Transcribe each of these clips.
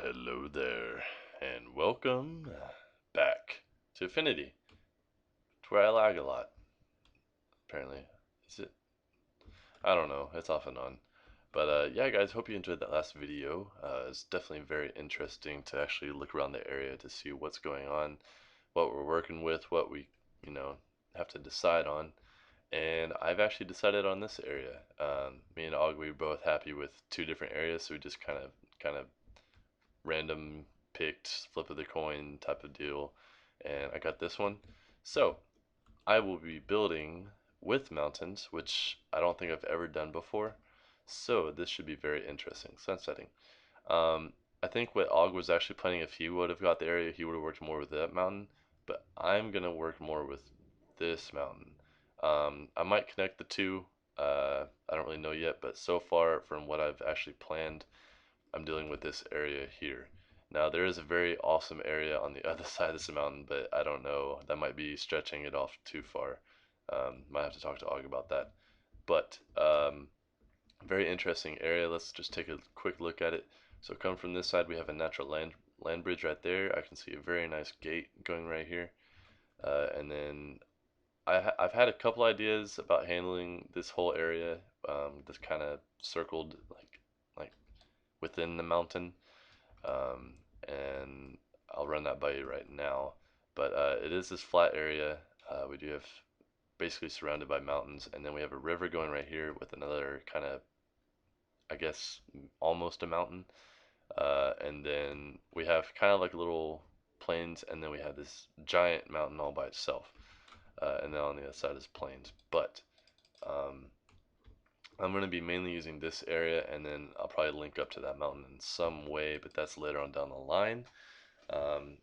Hello there, and welcome back to Affinity, to where I lag a lot, apparently. Is it? I don't know, it's off and on. But yeah, guys, hope you enjoyed that last video. It's definitely very interesting to actually look around the area to see what's going on, what we're working with, what we, you know, have to decide on. And I've actually decided on this area. Me and Og, we were both happy with two different areas, so we just kind of random picked flip of the coin type of deal, and I got this one. So I will be building with mountains, which I don't think I've ever done before. So this should be very interesting. Sunsetting. I think what Og was actually planning, if he would have got the area, he would have worked more with that mountain. But I'm gonna work more with this mountain. I might connect the two. I don't really know yet, but so far from what I've actually planned, I'm dealing with this area here. Now there is a very awesome area on the other side of this mountain, but I don't know. That might be stretching it off too far. Might have to talk to Og about that. But very interesting area. Let's just take a quick look at it. So come from this side, we have a natural land bridge right there. I can see a very nice gate going right here. And then I've had a couple ideas about handling this whole area, that's kind of circled like within the mountain, and I'll run that by you right now. But it is this flat area. We do have basically surrounded by mountains, and then we have a river going right here with another kind of, I guess, almost a mountain. And then we have kind of like little plains, and then we have this giant mountain all by itself. And then on the other side is plains. But um, I'm going to be mainly using this area, and then I'll probably link up to that mountain in some way, but that's later on down the line. Um,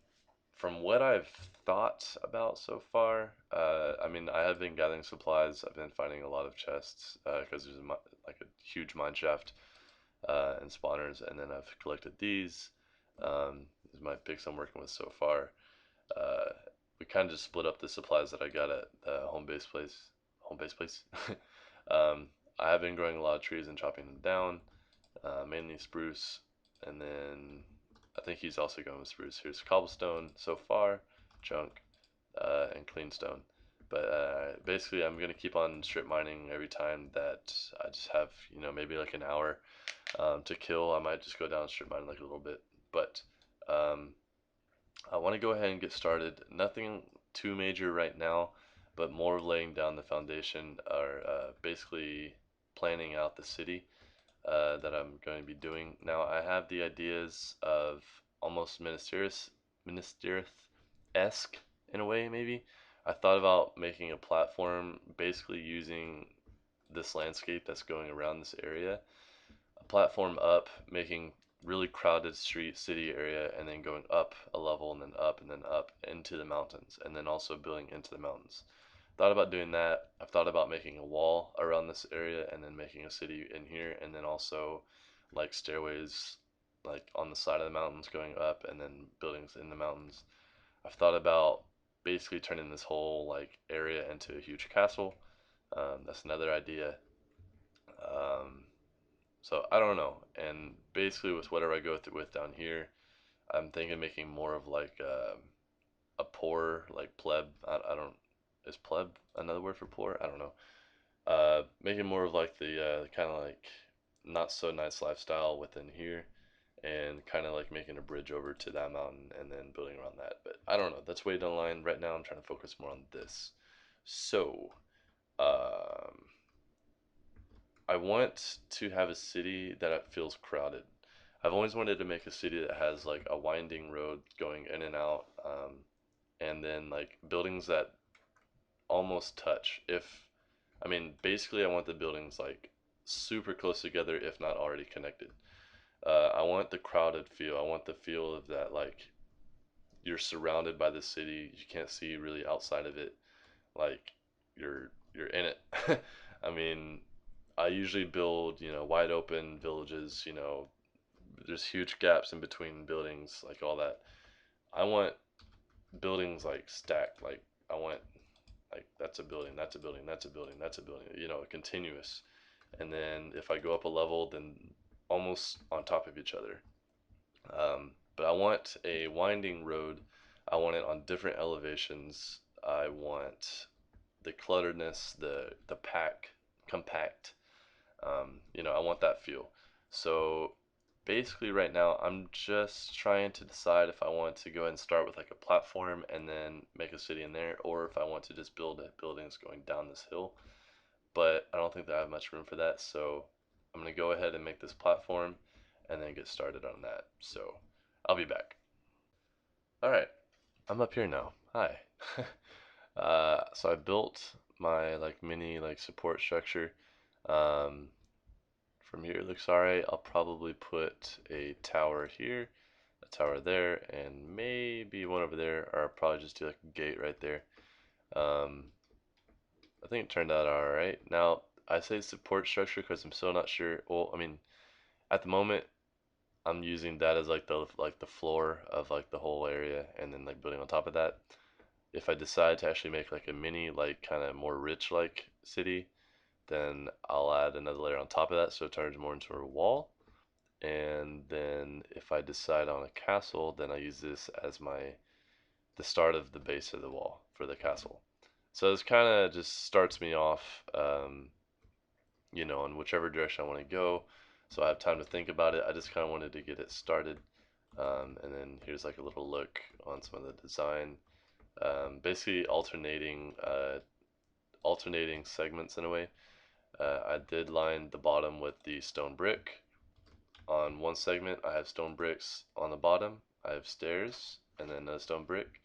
from what I've thought about so far, I mean, I have been gathering supplies. I've been finding a lot of chests because there's like a huge mine shaft and spawners, and then I've collected these. These are my picks I'm working with so far. Uh, we kind of just split up the supplies that I got at the home base place. Home base place. um, I have been growing a lot of trees and chopping them down, mainly spruce, and then I think he's also going with spruce. Here's cobblestone so far, chunk, and clean stone. But basically, I'm gonna keep on strip mining every time that I just have, maybe like an hour to kill. I might just go down and strip mine like a little bit. But um, I want to go ahead and get started. Nothing too major right now, but more laying down the foundation, or basically planning out the city that I'm going to be doing. Now I have the ideas of almost ministerious-esque in a way, maybe. I thought about making a platform basically using this landscape that's going around this area, a platform up, making really crowded street city area, and then going up a level and then up into the mountains, and then also building into the mountains. Thought about doing that. I've thought about making a wall around this area and then making a city in here, and then also like stairways like on the side of the mountains going up, and then buildings in the mountains. I've thought about basically turning this whole like area into a huge castle. That's another idea. Um, so I don't know. And basically with whatever I go through with down here, I'm thinking making more of like a poor like pleb. I don't, is pleb another word for poor? I don't know. Making more of like the kind of like not so nice lifestyle within here, and kind of like making a bridge over to that mountain and then building around that. But I don't know. That's way down the line. Right now, I'm trying to focus more on this. So, um, I want to have a city that feels crowded. I've always wanted to make a city that has like a winding road going in and out, and then like buildings that almost touch. If I mean, basically, I want the buildings like super close together, if not already connected. I want the crowded feel. I want the feel of that, like you're surrounded by the city. You can't see really outside of it. Like you're in it. I mean, I usually build, wide open villages. There's huge gaps in between buildings, like all that. I want buildings like stacked. Like I want like that's a building, that's a building, that's a building, that's a building. Continuous. And then if I go up a level, then almost on top of each other. But I want a winding road. I want it on different elevations. I want the clutteredness, the compact. I want that feel. So basically, right now, I'm just trying to decide if I want to go ahead and start with like a platform and then make a city in there, or if I want to just build buildings going down this hill. But I don't think that I have much room for that, so I'm gonna go ahead and make this platform and then get started on that. So I'll be back. All right, I'm up here now. Hi. So I built my like mini like support structure. Um, from here it looks alright. I'll probably put a tower here, a tower there, and maybe one over there, or I'll probably just do like a gate right there. Um, I think it turned out alright. Now, I say support structure because I'm still not sure. Well, I mean, at the moment, I'm using that as like the floor of like the whole area, and then like building on top of that. If I decide to actually make like a mini, like kind of more rich like city, then I'll add another layer on top of that so it turns more into a wall. And then if I decide on a castle, then I use this as the start of the base of the wall for the castle. So this kind of just starts me off, in whichever direction I want to go. So I have time to think about it. I just kind of wanted to get it started. And then here's like a little look on some of the design. Basically alternating segments in a way. I did line the bottom with the stone brick. On one segment, I have stone bricks. On the bottom, I have stairs and then a stone brick.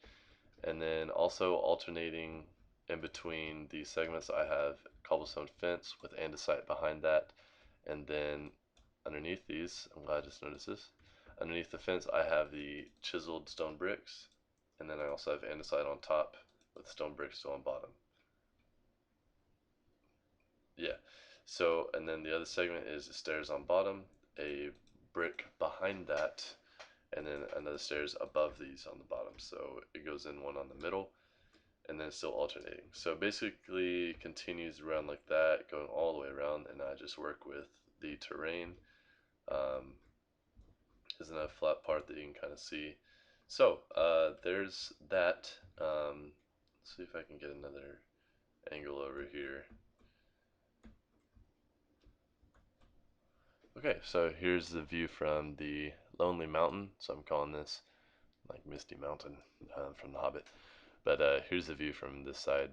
And then also alternating in between these segments, I have cobblestone fence with andesite behind that. And then underneath these, I'm glad I just noticed this. Underneath the fence, I have the chiseled stone bricks. And then I also have andesite on top with stone bricks still on bottom. Yeah. So, and then the other segment is the stairs on bottom, a brick behind that, and then another stairs above these on the bottom. So it goes in one on the middle, and then it's still alternating. So it basically continues around like that, going all the way around, and I just work with the terrain. Um, there's another flat part that you can kind of see. So there's that. Let's see if I can get another angle over here. Okay, so here's the view from the Lonely Mountain. So I'm calling this like Misty Mountain from The Hobbit. But here's the view from this side.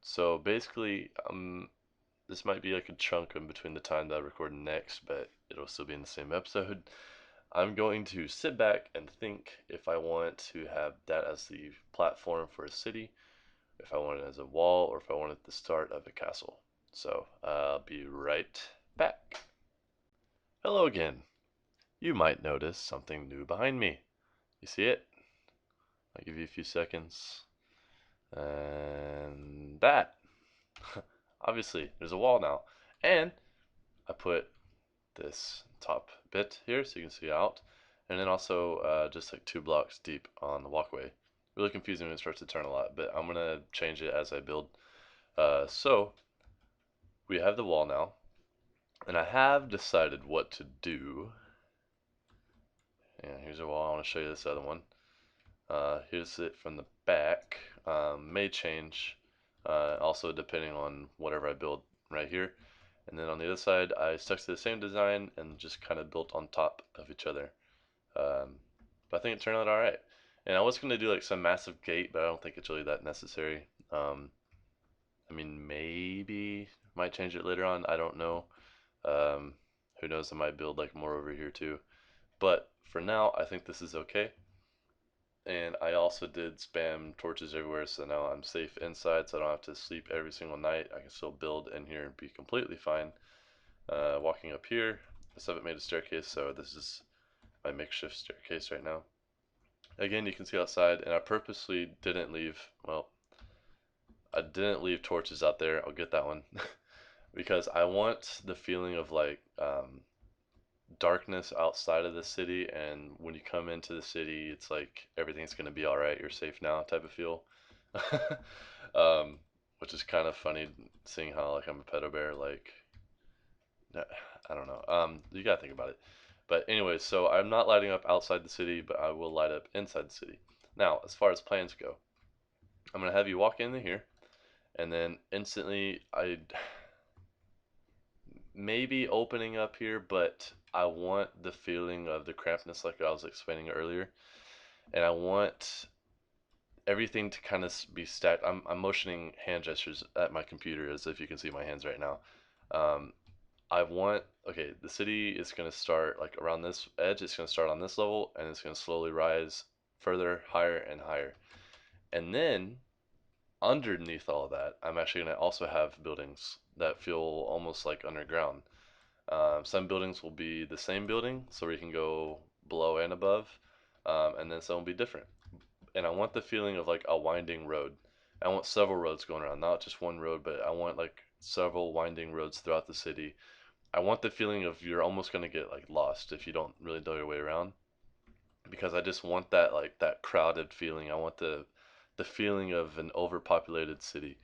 So basically, this might be like a chunk in between the time that I record next, but it'll still be in the same episode. I'm going to sit back and think if I want to have that as the platform for a city, if I want it as a wall, or if I want it the start of a castle. So I'll be right back. Hello again. You might notice something new behind me. You see it? I'll give you a few seconds. And that. Obviously, there's a wall now. And I put this top bit here so you can see out. And then also just like 2 blocks deep on the walkway. Really confusing when it starts to turn a lot, but I'm going to change it as I build. So we have the wall now. And I have decided what to do. And here's a wall. I want to show you this other one. Here's it from the back. May change, also depending on whatever I build right here. And then on the other side, I stuck to the same design and just kind of built on top of each other. But I think it turned out alright. And I was going to do like some massive gate, but I don't think it's really that necessary. I mean, maybe might change it later on. I don't know. Um, who knows? I might build like more over here too. But for now, I think this is okay. And I also did spam torches everywhere, so now I'm safe inside, so I don't have to sleep every single night. I can still build in here and be completely fine. Walking up here, I still haven't made a staircase, so this is my makeshift staircase right now. Again, you can see outside, and I purposely didn't leave, well, I didn't leave torches out there. I'll get that one. Because I want the feeling of like darkness outside of the city, and when you come into the city, it's like everything's gonna be all right. You're safe now, type of feel. um, which is kind of funny, seeing how like I'm a pedo bear. Like, I don't know. You gotta think about it. But anyways, so I'm not lighting up outside the city, but I will light up inside the city. Now, as far as plans go, I'm gonna have you walk into here, and then instantly I maybe opening up here, but I want the feeling of the crampedness like I was explaining earlier, and I want everything to kind of be stacked. I'm motioning hand gestures at my computer as if you can see my hands right now. Um, I want, okay, the city is going to start like around this edge. It's going to start on this level and it's going to slowly rise further, higher and higher. And then underneath all of that, I'm actually going to also have buildings that feel almost like underground. Some buildings will be the same building, so we can go below and above, and then some will be different. And I want the feeling of like a winding road. I want several roads going around, not just one road, but I want like several winding roads throughout the city. I want the feeling of you're almost gonna get like lost if you don't really know your way around, because I just want that like that crowded feeling. I want the feeling of an overpopulated city.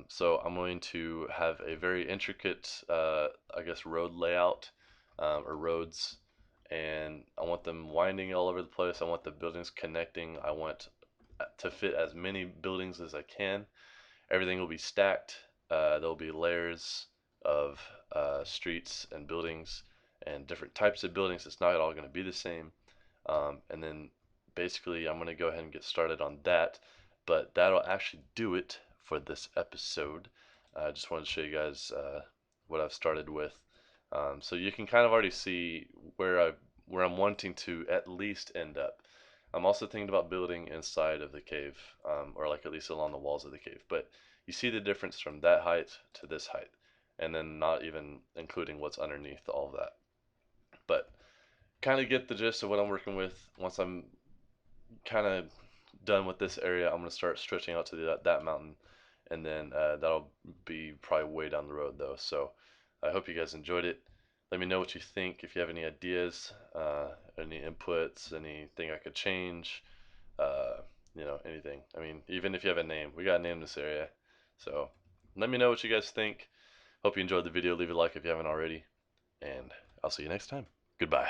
So I'm going to have a very intricate, I guess, road layout or roads, and I want them winding all over the place. I want the buildings connecting. I want to fit as many buildings as I can. Everything will be stacked. There'll be layers of streets and buildings and different types of buildings. It's not all going to be the same. And then basically, I'm going to go ahead and get started on that. But that'll actually do it for this episode. I just wanted to show you guys what I've started with. So you can kind of already see where I'm wanting to at least end up. I'm also thinking about building inside of the cave, or like at least along the walls of the cave. But you see the difference from that height to this height, and then not even including what's underneath all of that. But kind of get the gist of what I'm working with. Once I'm kind of done with this area, I'm gonna start stretching out to that mountain, and then that'll be probably way down the road though. So I hope you guys enjoyed it. Let me know what you think. If you have any ideas, any inputs, anything I could change, uh, anything. I mean, even if you have a name, we gotta name this area. So let me know what you guys think. Hope you enjoyed the video. Leave a like if you haven't already, and I'll see you next time. Goodbye.